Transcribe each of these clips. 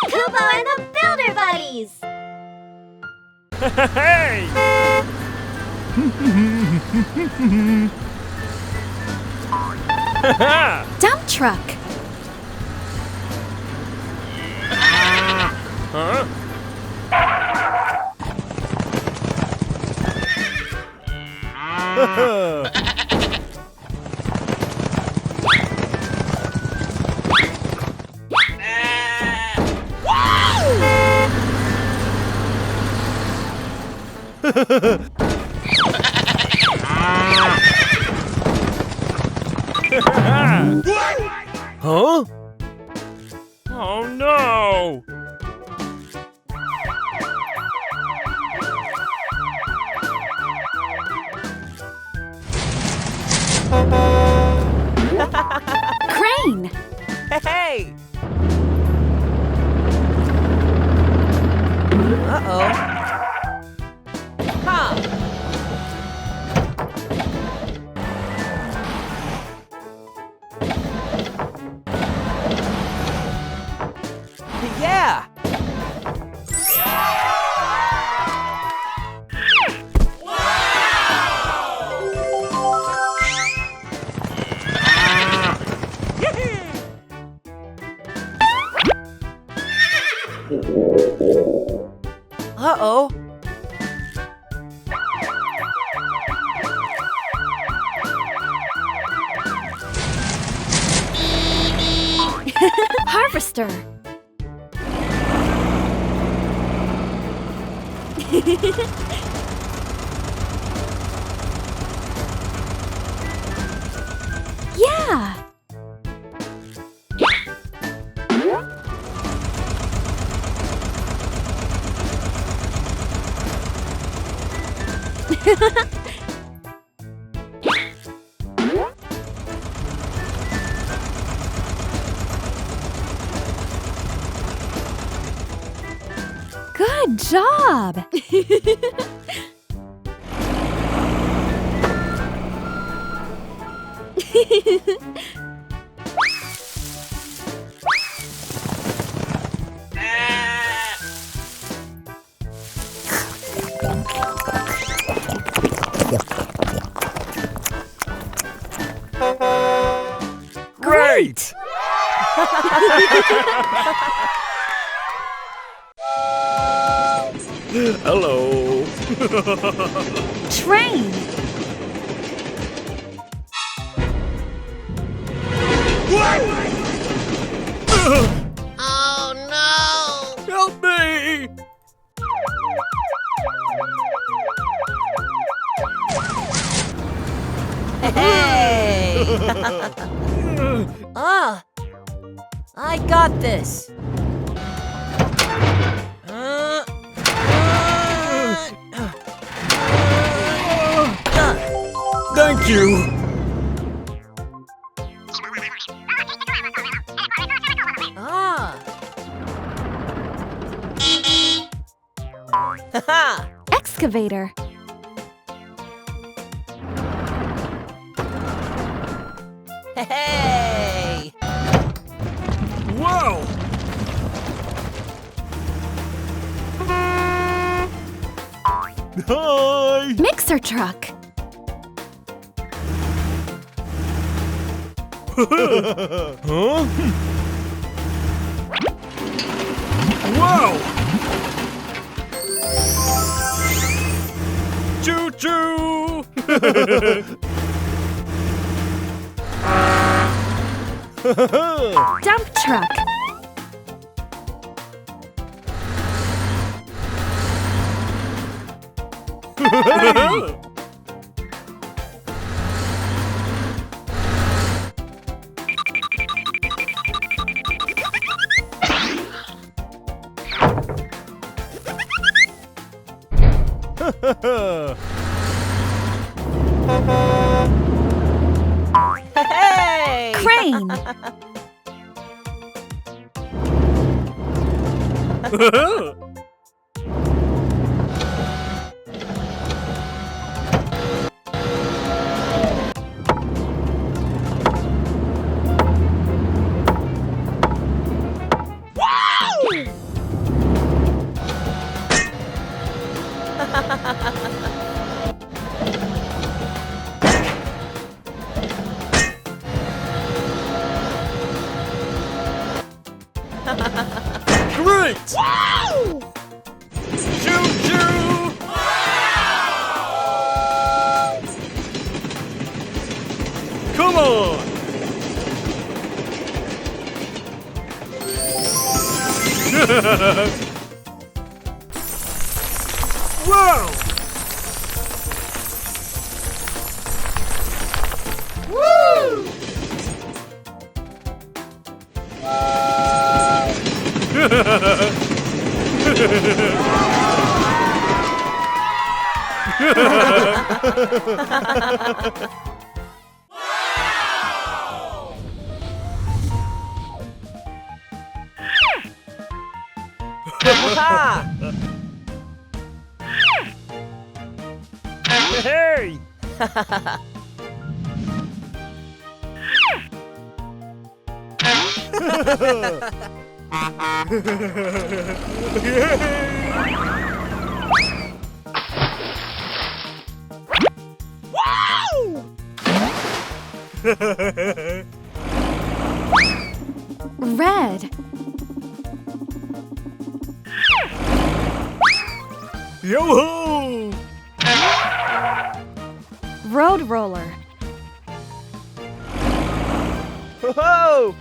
Kubo and the Builder Buddies! Hey! Dump truck. Huh? Huh? Oh no! Crane. Hey! Uh-oh. Huh. Yeah! Uh-oh. Harvester. Yeah. Good job. Great! Hello. Train. Oh no! Help me! Hey! I got this. Thank you! Haha! Excavator. Hey! Whoa! Hi! Mixer truck. Huh? Whoa! Choo-choo! Dump truck. Hey! Crane. Great! Choo-choo! Come on! Wow! Ha! Hey! Red. Yo-ho! Road roller. Ho-ho!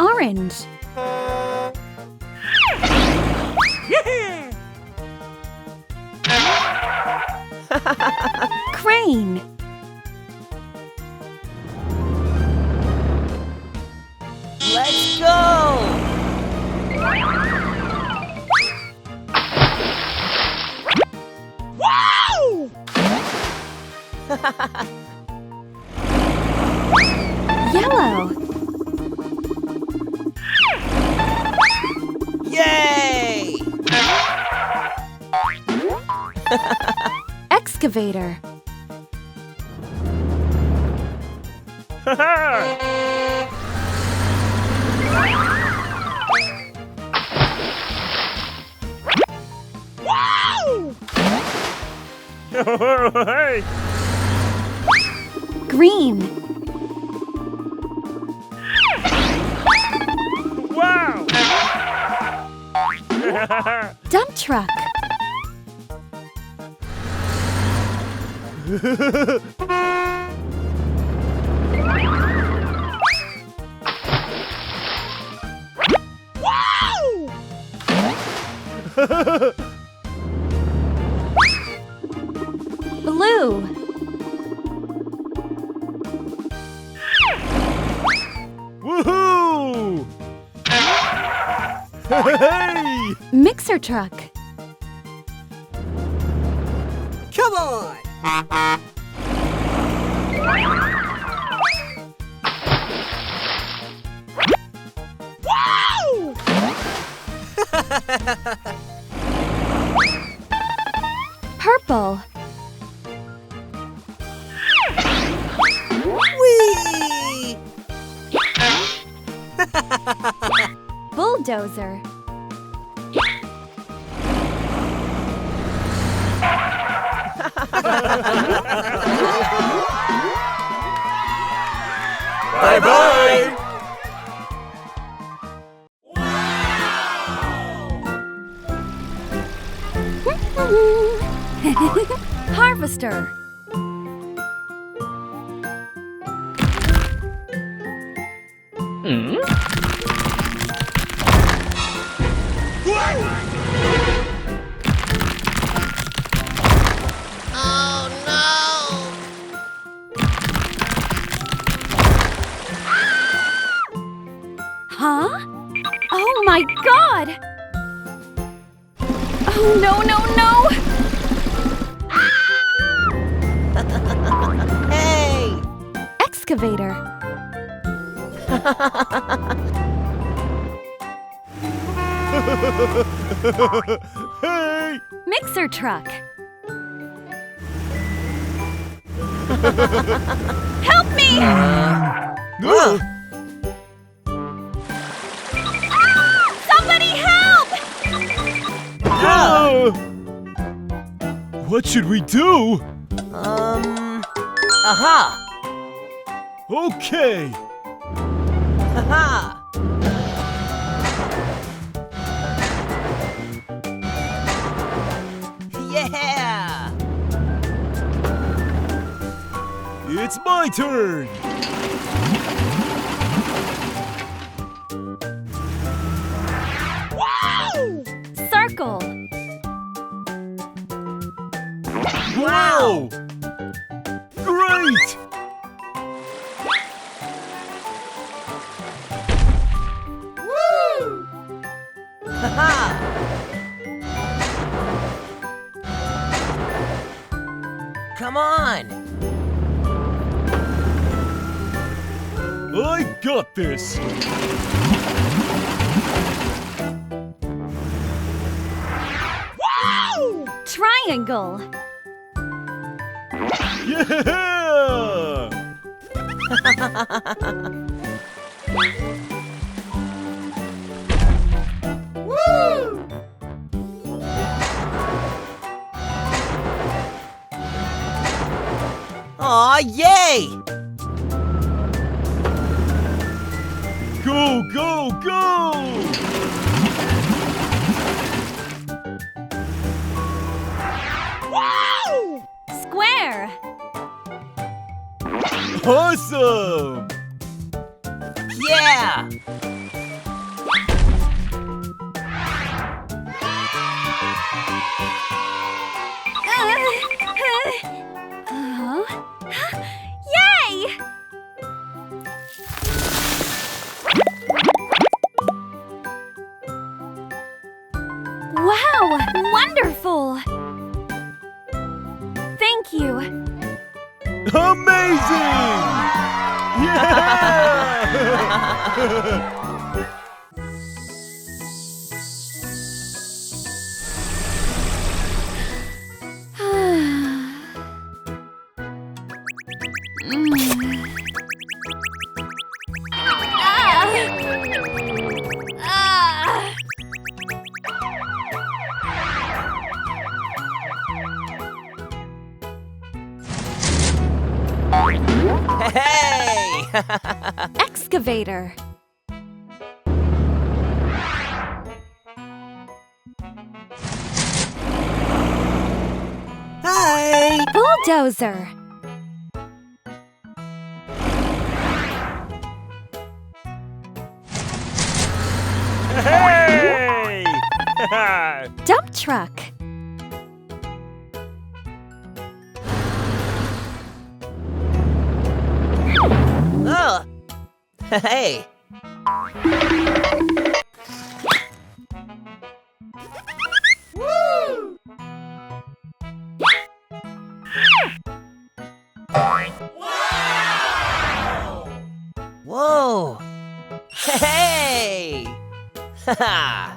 Orange. Crane. Let's go! Yellow. Yay! Excavator. Hey! Green. Wow! Dump truck. Blue. Woohoo! Hey! Mixer truck. Come on! Purple. Whee! Bulldozer. Bye-bye! Harvester. Huh? Oh my god! Oh no, no, no! Hey! Excavator. Hey! Mixer truck. Help me! No! Somebody help! No! What should we do? Aha! Okay. Haha! Yeah! It's my turn. Circle. Wow! Great! Haha! Come on! I got this. Triangle. Yeah! Aw, yay! Go, go, go! Square. Awesome! Yeah! Yay! Wow, wonderful! Thank you. Amazing! Yeah! Hey! Excavator. Hi! Bulldozer. Hey! Dump truck. Oh! Hey! Whoa! Hey! Haha!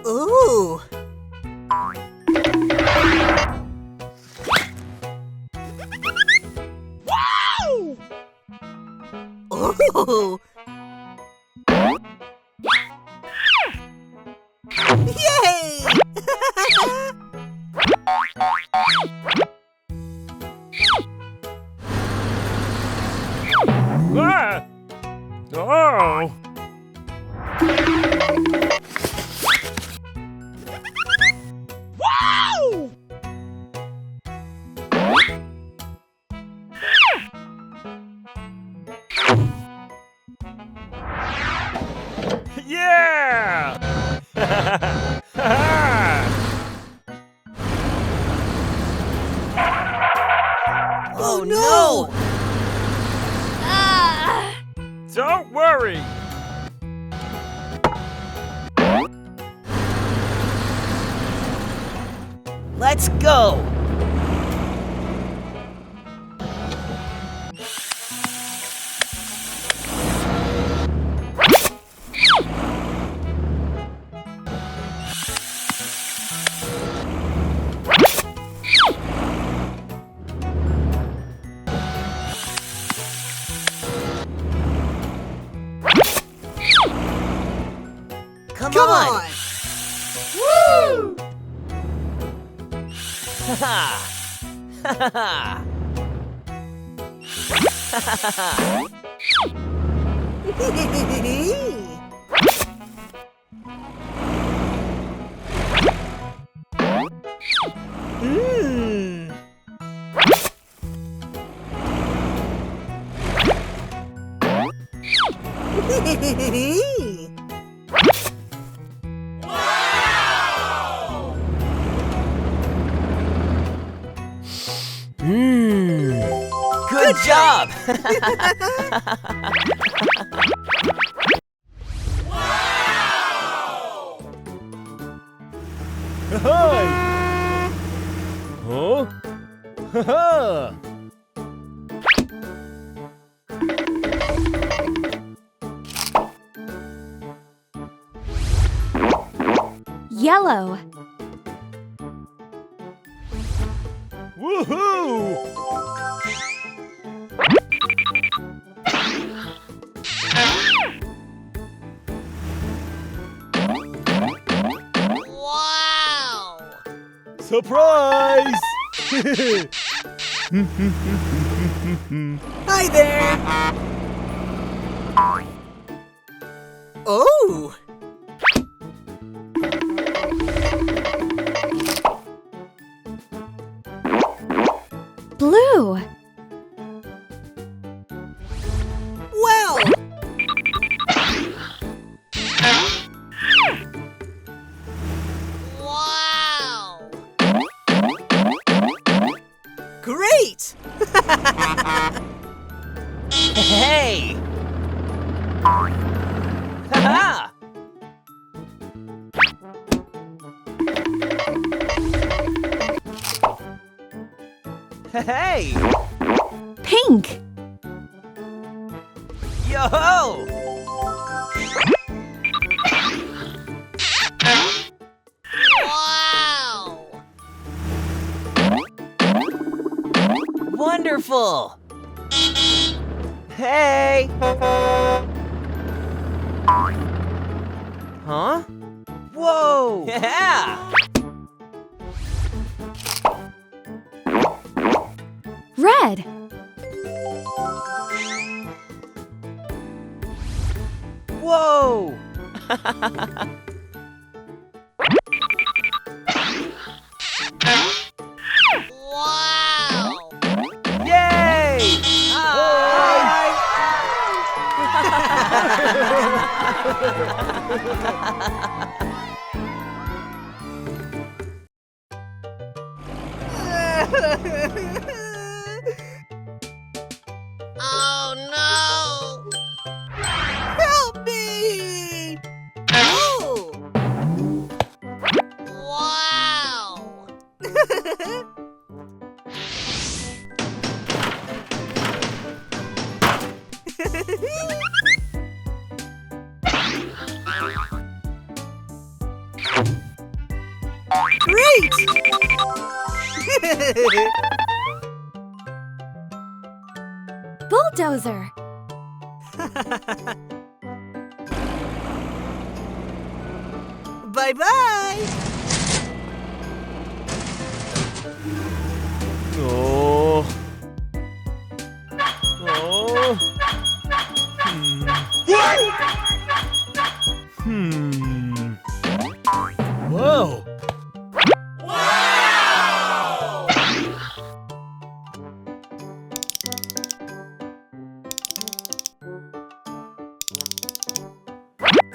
Ooh! Ooh! Yay! Ah! Oh! Yeah! Oh no! Don't worry! Let's go! Come on. Woo! Mmm. Good job! Hi! Huh? Ha-ha! Yellow. Woohoo! Wow! Surprise! Hi there! Oh! Blue. Well! Wow! Great! Hey! Ha-ha! Hey! Pink. Yo-ho! Wow! Wonderful! Hey! Huh? Whoa! Yeah! Red. Whoa! Wow! Yay! Hi! Oh no! Help me! Oh! Wow! Great! Bulldozer. Bye-bye! Oh. Oh. Hmm. Whoa.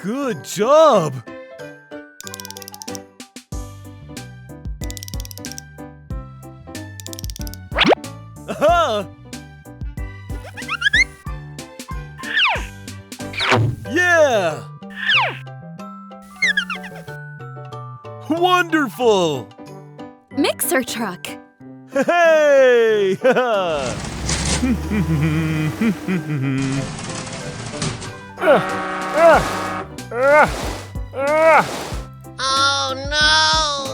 Good job. Aha! Yeah! Wonderful! Mixer truck. Hey! Oh no!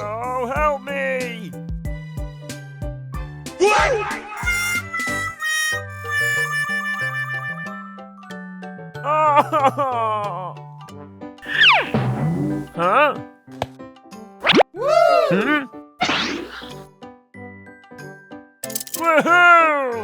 Oh, help me! Oh! Huh? Hmm? Woohoo!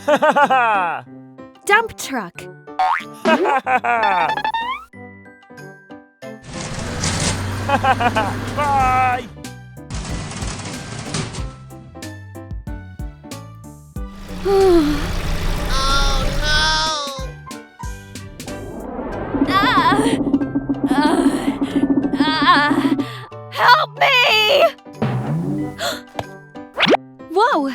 Ha ha ha! Dump truck. Bye! Help me! Whoa!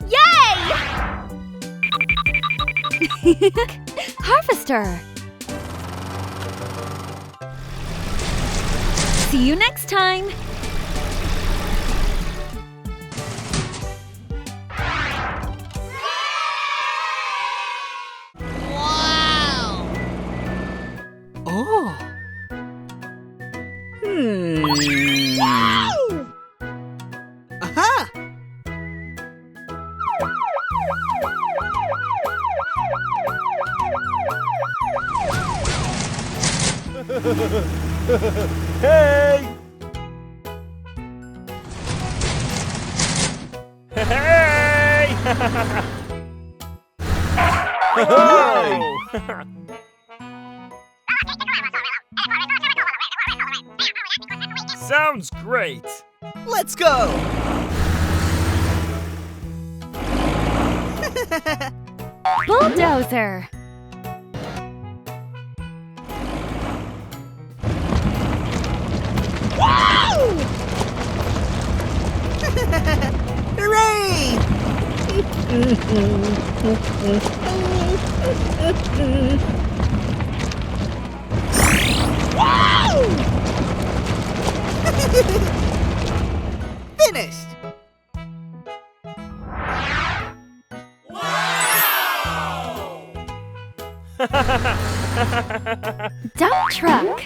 Yay! Harvester. See you next time. Oh. Aha! Hey! Hey! Oh! Sounds great! Let's go! Bulldozer. Hooray! Finished! Dump truck.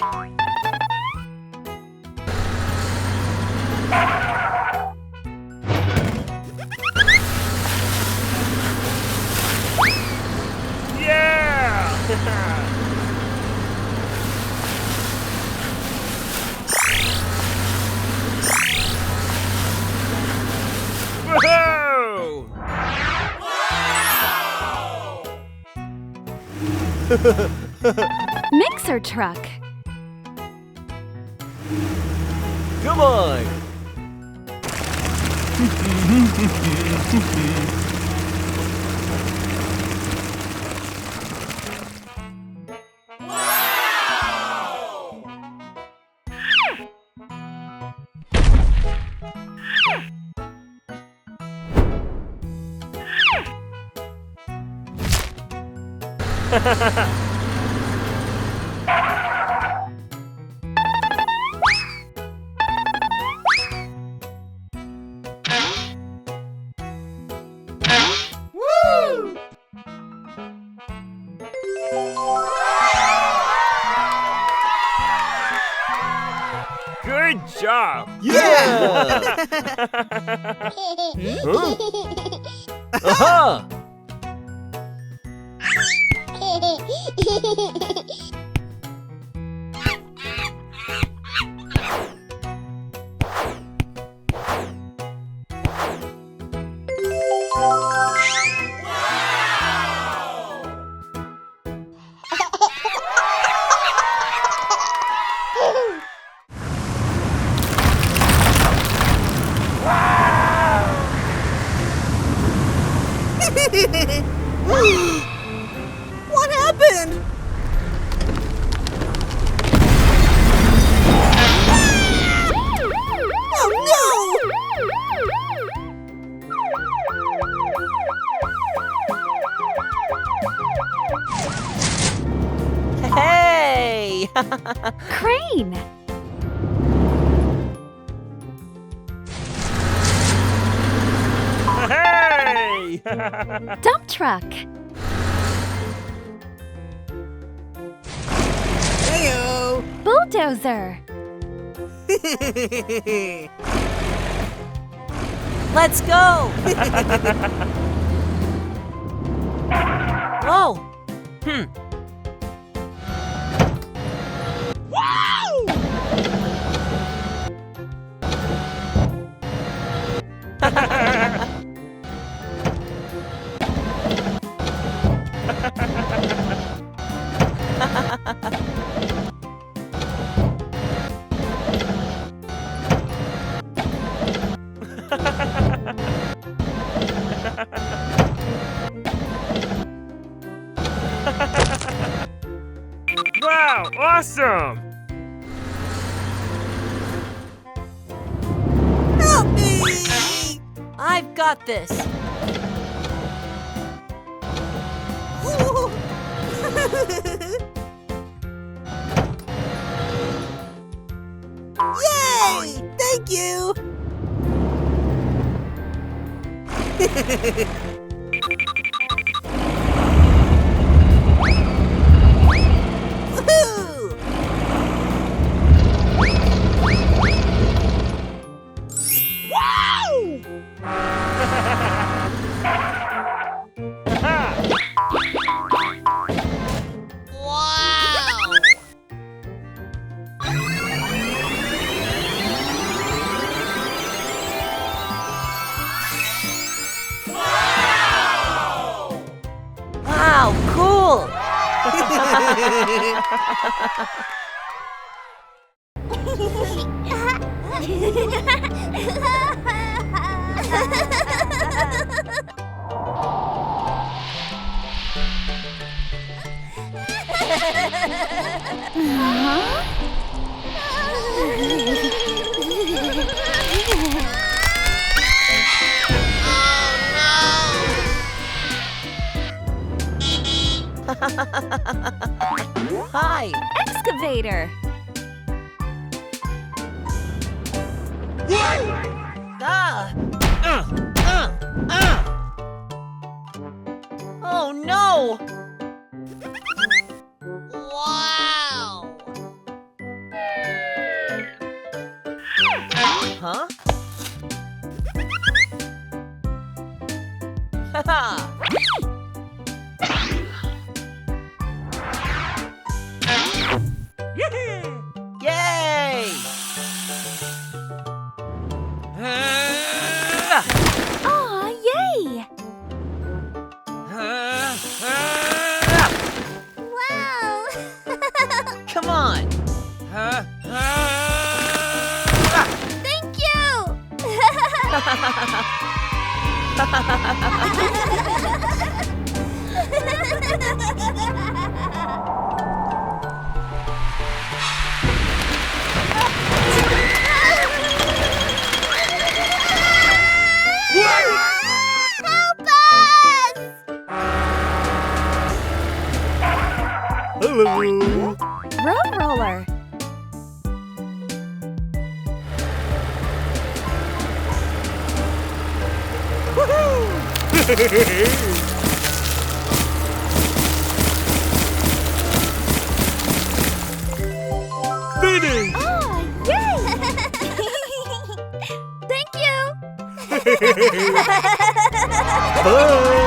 Yeah! Woohoo! Mixer truck. Come on! Good job! Yeah! Huh? Aha! What happened? Oh Yay! Crane. Hey! Dump truck. Heyo. Bulldozer. Let's go! Whoa! Wow, awesome! Help me. I've got this. Yay! Thank you. Woohoo! Wow, cool! Hi! Excavator. Ah! Oh no! Wow! Huh? Haha! Yay! Aw, yay! Wow! Come on! Thank you! Help us! Hello! Road roller. Finish! Aw, yay! Thank you! Bye!